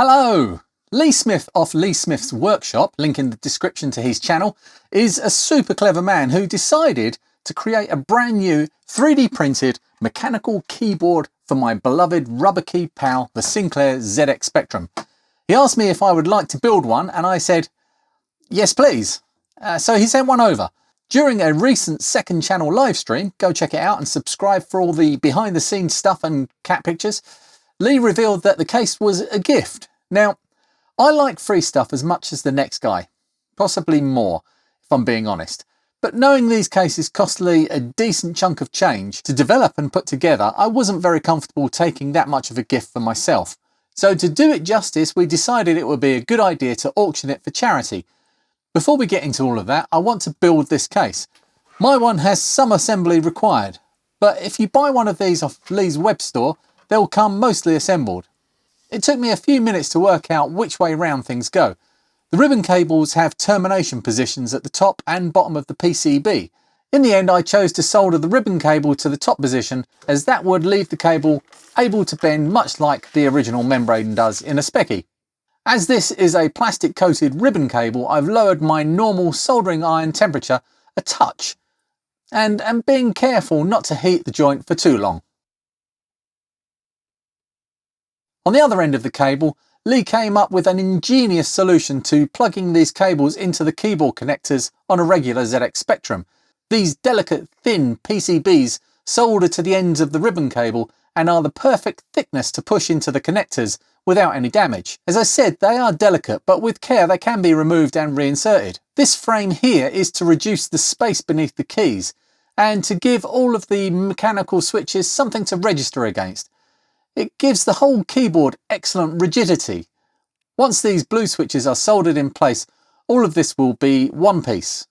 Hello! Lee Smith of Lee Smith's Workshop, link in the description to his channel, is a super clever man who decided to create a brand new 3D printed mechanical keyboard for my beloved rubber key pal, the Sinclair ZX Spectrum. He asked me if I would like to build one and I said, yes please. So he sent one over. During a recent second channel live stream, go check it out and subscribe for all the behind the scenes stuff and cat pictures, Lee revealed that the case was a gift. Now, I like free stuff as much as the next guy, possibly more, if I'm being honest. But knowing these cases cost Lee a decent chunk of change to develop and put together, I wasn't very comfortable taking that much of a gift for myself. So to do it justice, we decided it would be a good idea to auction it for charity. Before we get into all of that, I want to build this case. My one has some assembly required, but if you buy one of these off Lee's web store, they'll come mostly assembled. It took me a few minutes to work out which way round things go. The ribbon cables have termination positions at the top and bottom of the PCB. In the end, I chose to solder the ribbon cable to the top position, as that would leave the cable able to bend much like the original membrane does in a Speccy. As this is a plastic coated ribbon cable, I've lowered my normal soldering iron temperature a touch and am being careful not to heat the joint for too long. On the other end of the cable, Lee came up with an ingenious solution to plugging these cables into the keyboard connectors on a regular ZX Spectrum. These delicate, thin PCBs solder to the ends of the ribbon cable and are the perfect thickness to push into the connectors without any damage. As I said, they are delicate, but with care they can be removed and reinserted. This frame here is to reduce the space beneath the keys and to give all of the mechanical switches something to register against. It gives the whole keyboard excellent rigidity. Once these blue switches are soldered in place, all of this will be one piece.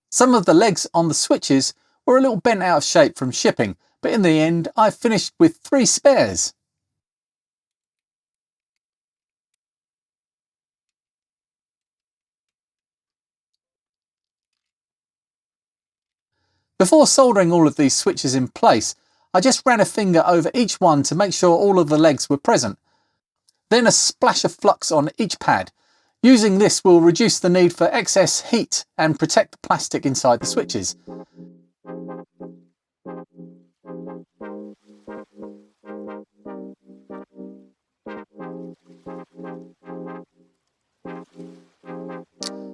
Some of the legs on the switches were a little bent out of shape from shipping, but in the end I finished with 3 spares. Before soldering all of these switches in place, I just ran a finger over each one to make sure all of the legs were present. Then a splash of flux on each pad. Using this will reduce the need for excess heat and protect the plastic inside the switches.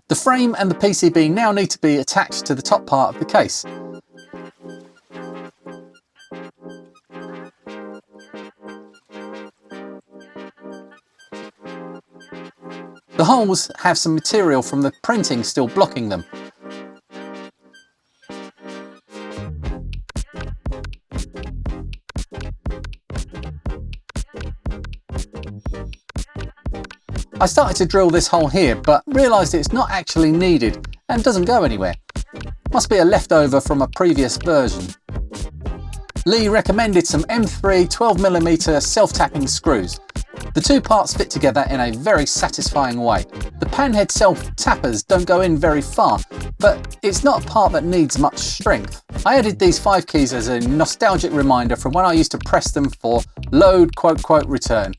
The frame and the PCB now need to be attached to the top part of the case. The holes have some material from the printing still blocking them. I started to drill this hole here, but realised it's not actually needed and doesn't go anywhere. Must be a leftover from a previous version. Lee recommended some M3 12mm self-tapping screws. The two parts fit together in a very satisfying way. The panhead self-tappers don't go in very far, but it's not a part that needs much strength. I added these 5 keys as a nostalgic reminder from when I used to press them for load ... return,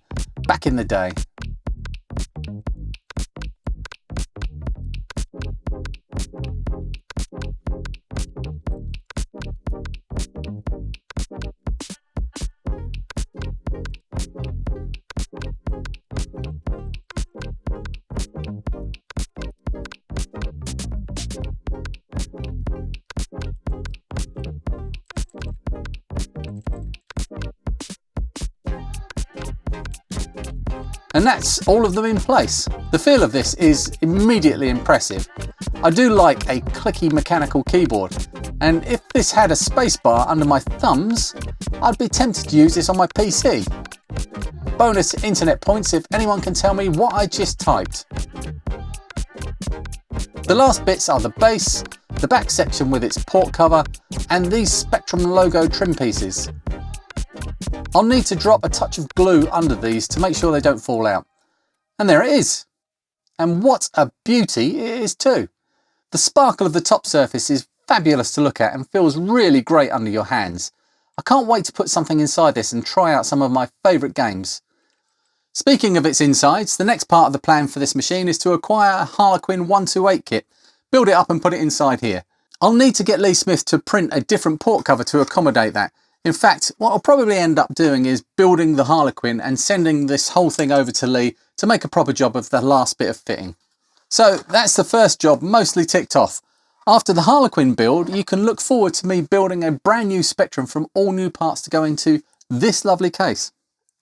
back in the day. And that's all of them in place. The feel of this is immediately impressive. I do like a clicky mechanical keyboard, and if this had a spacebar under my thumbs, I'd be tempted to use this on my PC. Bonus internet points if anyone can tell me what I just typed. The last bits are the base, the back section with its port cover, and these Spectrum logo trim pieces. I'll need to drop a touch of glue under these to make sure they don't fall out. And there it is. And what a beauty it is too. The sparkle of the top surface is fabulous to look at and feels really great under your hands. I can't wait to put something inside this and try out some of my favourite games. Speaking of its insides, the next part of the plan for this machine is to acquire a Harlequin 128 kit, build it up and put it inside here. I'll need to get Lee Smith to print a different port cover to accommodate that. In fact, what I'll probably end up doing is building the Harlequin and sending this whole thing over to Lee to make a proper job of the last bit of fitting. So that's the first job mostly ticked off. After the Harlequin build, you can look forward to me building a brand new Spectrum from all new parts to go into this lovely case.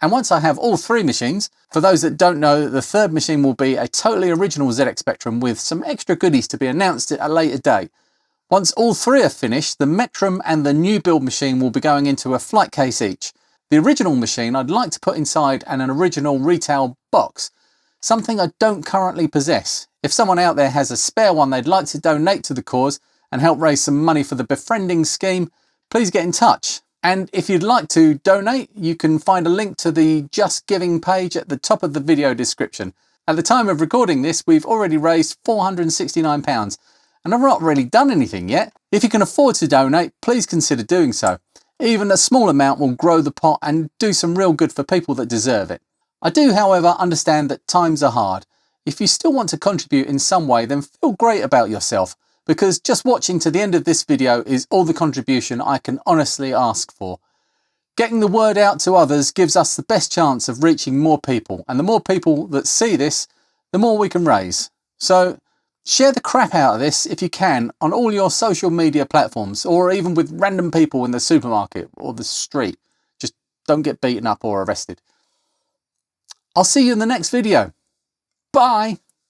And once I have all three machines, for those that don't know, the third machine will be a totally original ZX Spectrum with some extra goodies to be announced at a later date. Once all three are finished, the Mechtrum and the new build machine will be going into a flight case each. The original machine I'd like to put inside an original retail box, something I don't currently possess. If someone out there has a spare one they'd like to donate to the cause and help raise some money for the Befriending Scheme, please get in touch. And if you'd like to donate, you can find a link to the Just Giving page at the top of the video description. At the time of recording this, we've already raised £469, and I've not really done anything yet. If you can afford to donate, please consider doing so. Even a small amount will grow the pot and do some real good for people that deserve it. I do, however, understand that times are hard. If you still want to contribute in some way, then feel great about yourself, because just watching to the end of this video is all the contribution I can honestly ask for. Getting the word out to others gives us the best chance of reaching more people, and the more people that see this, the more we can raise. So share the crap out of this if you can on all your social media platforms, or even with random people in the supermarket or the street. Just don't get beaten up or arrested. I'll see you in the next video. Bye!